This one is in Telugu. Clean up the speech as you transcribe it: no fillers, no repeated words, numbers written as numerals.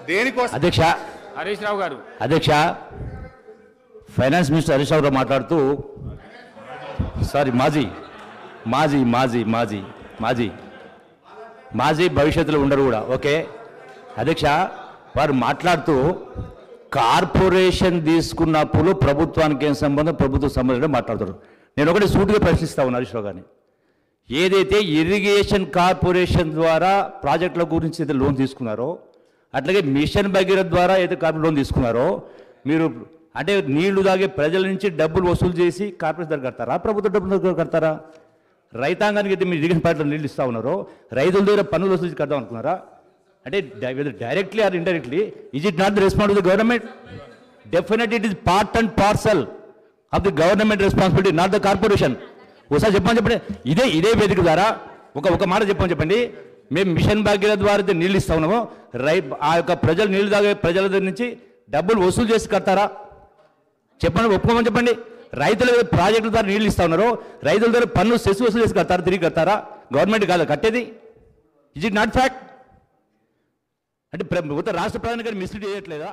దేనికోసం అధ్యక్ష హరీష్ రావు గారు అధ్యక్ష ఫైనాన్స్ మినిస్టర్ హరీష్ రావు గారు మాట్లాడుతూ సారీ మాజీ మాజీ మాజీ మాజీ మాజీ మాజీ భవిష్యత్తులో ఉండరు కూడా ఓకే అధ్యక్ష వారు మాట్లాడుతూ కార్పొరేషన్ తీసుకున్నప్పుడు ప్రభుత్వానికి ఏం సంబంధం ప్రభుత్వ సంబంధం మాట్లాడుతారు. నేను ఒకటి సూటిగా ప్రశ్నిస్తా ఉన్నాను హరీష్ రావు గారిని. ఏదైతే ఇరిగేషన్ కార్పొరేషన్ ద్వారా ప్రాజెక్టుల గురించి అయితే లోన్ తీసుకున్నారో అట్లాగే మిషన్ భగీరథ ద్వారా అయితే కార్పొరేట్ లోన్ తీసుకున్నారో మీరు అంటే నీళ్లు తాగే ప్రజల నుంచి డబ్బులు వసూలు చేసి కార్పొరేషన్ దగ్గర కడతారా ప్రభుత్వ డబ్బుల దగ్గర కడతారా? రైతాంగానికి అయితే మీరు ఇరిగేషన్ పార్టీలో నీళ్ళు ఇస్తూ ఉన్నారో రైతుల దగ్గర పన్నులు వసూలు చేసి కడదాం అనుకున్నారా? అంటే directly or indirectly is it not the responsibility of the government? Definitely it is part and parcel of the government responsibility, not the corporation. ఒకసారి చెప్పండి ఇదే వేదిక ద్వారా ఒక మాట చెప్పండి. మేము మిషన్ భాగ్యాల ద్వారా నీళ్ళు ఇస్తా ఉన్నాము, ఆ యొక్క ప్రజలు నీళ్లు తాగే ప్రజల దగ్గర నుంచి డబ్బులు వసూలు చేసి కడతారా? చెప్పండి, ఒప్పుకోమని చెప్పండి. రైతుల ప్రాజెక్టుల ద్వారా నీళ్ళు ఇస్తా ఉన్నారు, రైతుల దగ్గర పన్ను సెస్ వసూలు చేసి కడతారా? తిరిగి కడతారా? గవర్నమెంట్ కాదు కట్టేది. Is it not fact? అంటే రాష్ట్ర ప్రధాని గారు మిస్లీడ్ చేయట్లేదా?